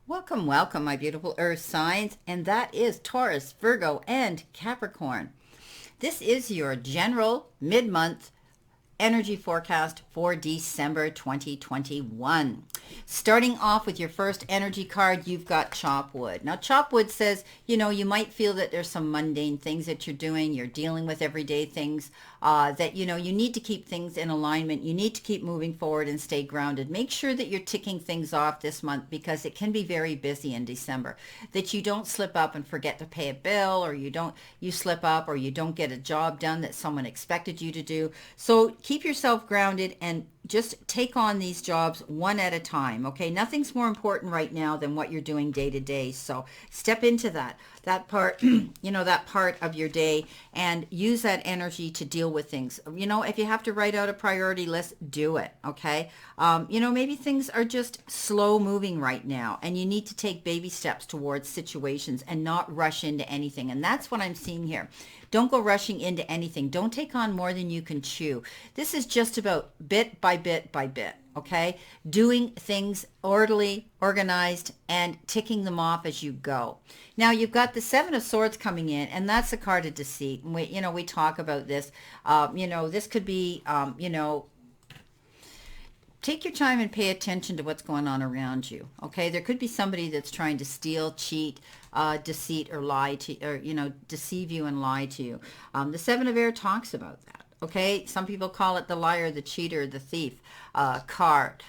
Welcome, welcome, my beautiful earth signs, and that is Taurus, Virgo, and Capricorn. This is your general mid-month energy forecast for December 2021. Starting off with your first energy card, you've got Chopwood. Now, Chopwood says, you might feel that there's some mundane things that you're doing. You're dealing with everyday things that, you need to keep things in alignment. You need to keep moving forward and stay grounded. Make sure that you're ticking things off this month because it can be very busy in December. That you don't slip up and forget to pay a bill, or you slip up or you don't get a job done that someone expected you to do. So keep yourself grounded and just take on these jobs one at a time. Okay, nothing's more important right now than what you're doing day to day. So step into that part, that part of your day, and use that energy to deal with things. If you have to write out a priority list, do it. Okay. Maybe things are just slow moving right now and you need to take baby steps towards situations and not rush into anything. And that's what I'm seeing here. Don't go rushing into anything. Don't take on more than you can chew. This is just about bit by bit by bit. Okay, doing things orderly, organized, and ticking them off as you go. Now you've got the Seven of Swords coming in, and that's a card of deceit. And we talk about this. This could be, take your time and pay attention to what's going on around you. Okay, there could be somebody that's trying to steal, cheat, deceit, or lie to, or deceive you and lie to you. The Seven of Air talks about that. Okay, some people call it the liar, the cheater, the thief card.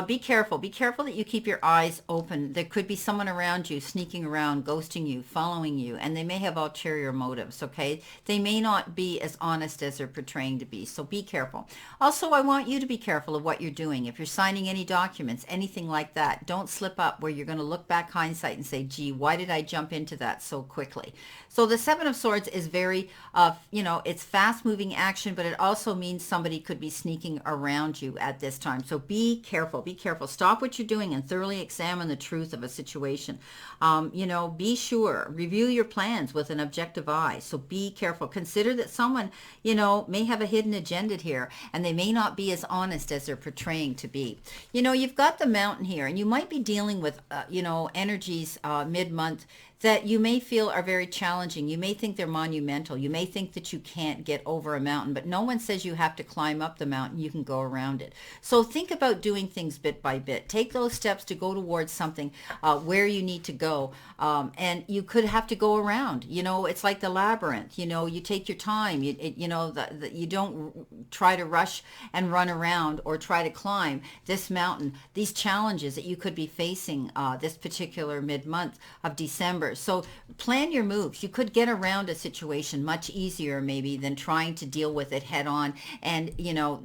Be careful. Be careful that you keep your eyes open. There could be someone around you sneaking around, ghosting you, following you, and they may have ulterior motives, okay? They may not be as honest as they're portraying to be, so be careful. Also, I want you to be careful of what you're doing. If you're signing any documents, anything like that, don't slip up where you're going to look back hindsight and say, gee, why did I jump into that so quickly? So the Seven of Swords is very, it's fast-moving action, but it also means somebody could be sneaking around you at this time. So be careful. Be careful. Stop what you're doing and thoroughly examine the truth of a situation. Be sure. Review your plans with an objective eye. So be careful. Consider that someone, may have a hidden agenda here, and they may not be as honest as they're portraying to be. You've got the Mountain here, and you might be dealing with, energies mid-month that you may feel are very challenging. You may think they're monumental. You may think that you can't get over a mountain, but no one says you have to climb up the mountain. You can go around it. So think about doing things bit by bit. Take those steps to go towards something where you need to go. And you could have to go around. It's like the labyrinth. You take your time. You don't try to rush and run around or try to climb this mountain, these challenges that you could be facing this particular mid-month of December. So plan your moves. You could get around a situation much easier maybe than trying to deal with it head on. And,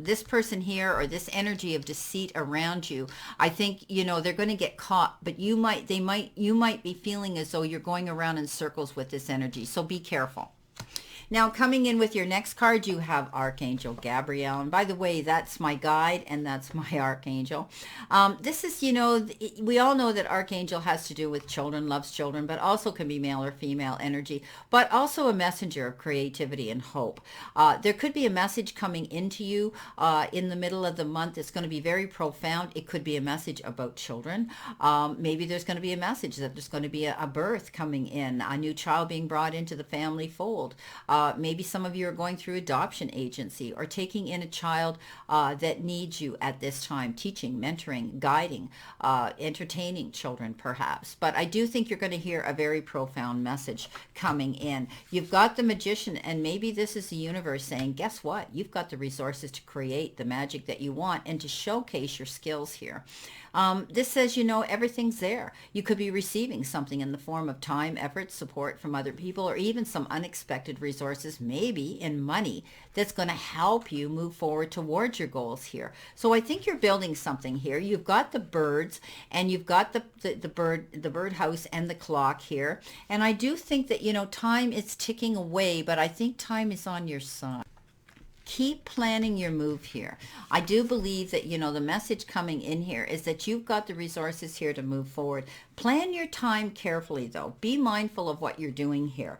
this person here or this energy of deceit around you, I think, they're going to get caught, but you might be feeling as though you're going around in circles with this energy. So be careful. Now, coming in with your next card, you have Archangel Gabriel. And by the way, that's my guide and that's my Archangel. This is, we all know that Archangel has to do with children, loves children, but also can be male or female energy, but also a messenger of creativity and hope. There could be a message coming into you in the middle of the month. It's going to be very profound. It could be a message about children. Maybe there's going to be a message that there's going to be a birth coming in, a new child being brought into the family fold. Maybe some of you are going through adoption agency or taking in a child that needs you at this time, teaching, mentoring, guiding, entertaining children perhaps. But I do think you're going to hear a very profound message coming in. You've got the Magician, and maybe this is the universe saying, guess what? You've got the resources to create the magic that you want and to showcase your skills here. This says, everything's there. You could be receiving something in the form of time, effort, support from other people, or even some unexpected resources, maybe in money, that's going to help you move forward towards your goals here. So I think you're building something here. You've got the birds, and you've got the bird house and the clock here. And I do think that, time is ticking away, but I think time is on your side. Keep planning your move here. I do believe that, the message coming in here is that you've got the resources here to move forward. Plan your time carefully, though. Be mindful of what you're doing here.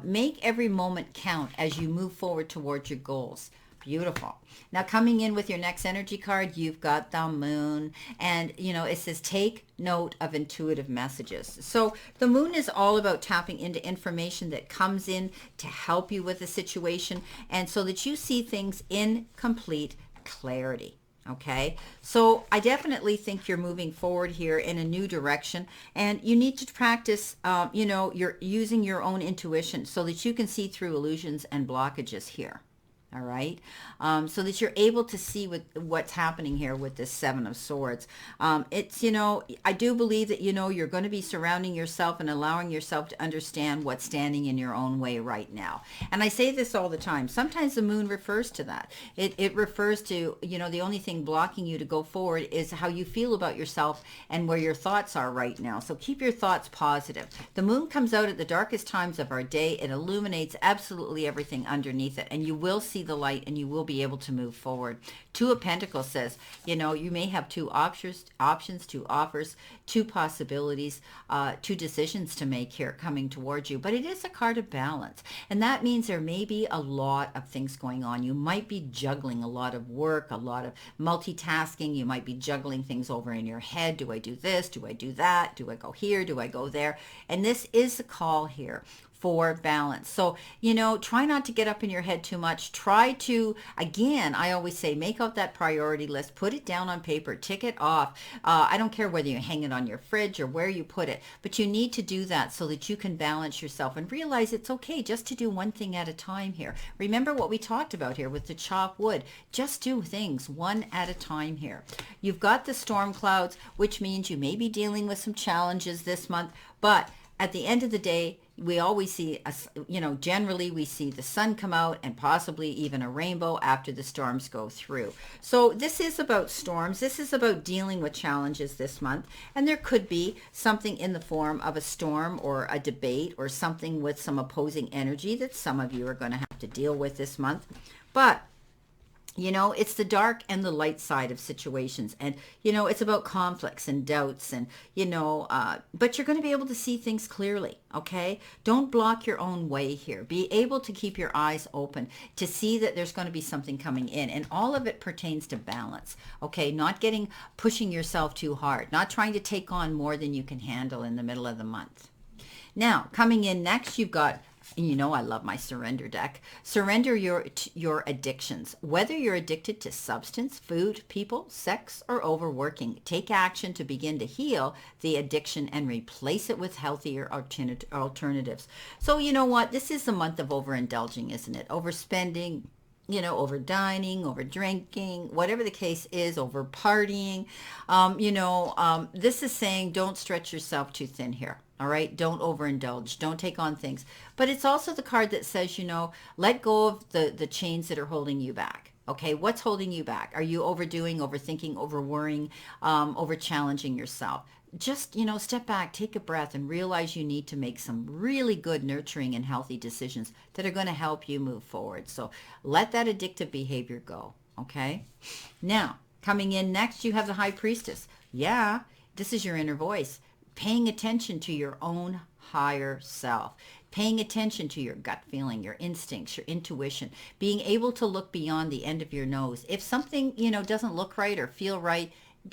Make every moment count as you move forward towards your goals. Beautiful. Now coming in with your next energy card, you've got the moon, and it says take note of intuitive messages. So the moon is all about tapping into information that comes in to help you with a situation, and so that you see things in complete clarity. Okay, so I definitely think you're moving forward here in a new direction, and you need to practice, you're using your own intuition so that you can see through illusions and blockages here. All right, so that you're able to see what's happening here with this Seven of Swords. It's, I do believe that, you're going to be surrounding yourself and allowing yourself to understand what's standing in your own way right now. And I say this all the time. Sometimes the moon refers to that. It refers to, the only thing blocking you to go forward is how you feel about yourself and where your thoughts are right now. So keep your thoughts positive. The moon comes out at the darkest times of our day. It illuminates absolutely everything underneath it, and you will see the light, and you will be able to move forward. Two of Pentacles says, you may have two options, two offers, two possibilities, two decisions to make here coming towards you. But it is a card of balance, and that means there may be a lot of things going on. You might be juggling a lot of work, a lot of multitasking. You might be juggling things over in your head. Do I do this? Do I do that? Do I go here? Do I go there? And this is a call here for balance. So, try not to get up in your head too much. Try to, again, I always say, make out that priority list, put it down on paper, tick it off. I don't care whether you hang it on your fridge or where you put it, but you need to do that so that you can balance yourself and realize it's okay just to do one thing at a time here. Remember what we talked about here with the chop wood. Just do things one at a time here. You've got the storm clouds, which means you may be dealing with some challenges this month, but at the end of the day, we always see, generally we see the sun come out and possibly even a rainbow after the storms go through. So this is about storms. This is about dealing with challenges this month. And there could be something in the form of a storm or a debate or something with some opposing energy that some of you are going to have to deal with this month. But it's the dark and the light side of situations. And, it's about conflicts and doubts and, but you're going to be able to see things clearly. Okay. Don't block your own way here. Be able to keep your eyes open to see that there's going to be something coming in. And all of it pertains to balance. Okay. Not pushing yourself too hard, not trying to take on more than you can handle in the middle of the month. Now, coming in next, you've got, I love my surrender deck. Surrender your addictions. Whether you're addicted to substance, food, people, sex, or overworking, take action to begin to heal the addiction and replace it with healthier alternatives. So you know what? This is the month of overindulging, isn't it? Overspending, over dining, over drinking, whatever the case is, over partying. This is saying don't stretch yourself too thin here. All right. Don't overindulge. Don't take on things. But it's also the card that says, let go of the chains that are holding you back. Okay. What's holding you back? Are you overdoing, overthinking, over-worrying, over-challenging yourself? Just, step back, take a breath, and realize you need to make some really good, nurturing, and healthy decisions that are going to help you move forward. So let that addictive behavior go. Okay. Now, coming in next, you have the High Priestess. Yeah, this is your inner voice. Paying attention to your own higher self, paying attention to your gut feeling, your instincts, your intuition, being able to look beyond the end of your nose. If something, doesn't look right or feel right,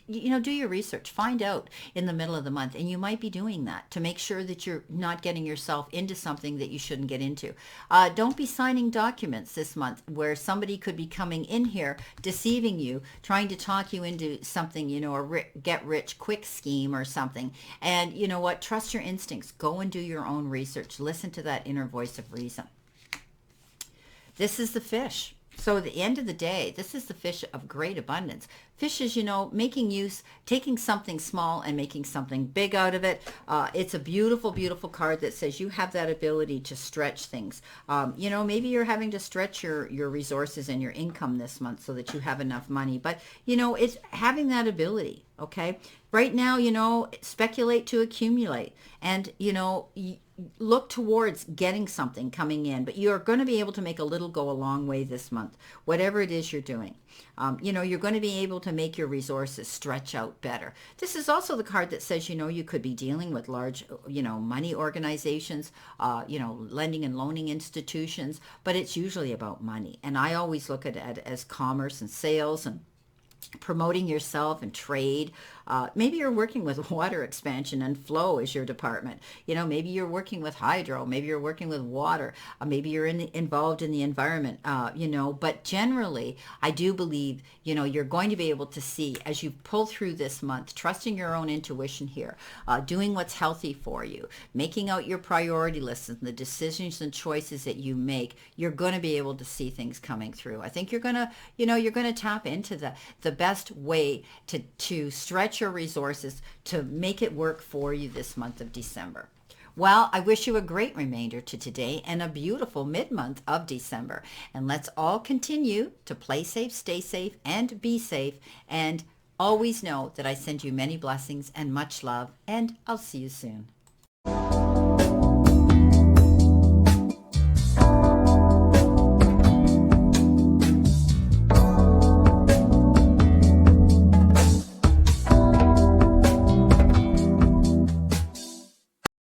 do your research, find out in the middle of the month. And you might be doing that to make sure that you're not getting yourself into something that you shouldn't get into. Don't be signing documents this month where somebody could be coming in here, deceiving you, trying to talk you into something, a get rich quick scheme or something. And you know what? Trust your instincts. Go and do your own research. Listen to that inner voice of reason. This is the Fish. So at the end of the day, this is the Fish of great abundance. Fish is, making use, taking something small and making something big out of it. It's a beautiful, beautiful card that says you have that ability to stretch things. Maybe you're having to stretch your resources and your income this month so that you have enough money. But, it's having that ability, okay? Right now, speculate to accumulate. And, look towards getting something coming in, but you're going to be able to make a little go a long way this month, whatever it is you're doing. You're going to be able to make your resources stretch out better. This is also the card that says, you could be dealing with large, money organizations, lending and loaning institutions, but it's usually about money. And I always look at it as commerce and sales and promoting yourself and trade. Maybe you're working with water expansion and flow as your department. Maybe you're working with hydro. Maybe you're working with water. Maybe you're involved in the environment, But generally, I do believe, you're going to be able to see as you pull through this month, trusting your own intuition here, doing what's healthy for you, making out your priority lists and the decisions and choices that you make, you're going to be able to see things coming through. I think you're going to, you're going to tap into the best way to stretch your resources to make it work for you this month of December. Well, I wish you a great remainder to today and a beautiful mid-month of December. And let's all continue to play safe, stay safe, and be safe. And always know that I send you many blessings and much love, and I'll see you soon.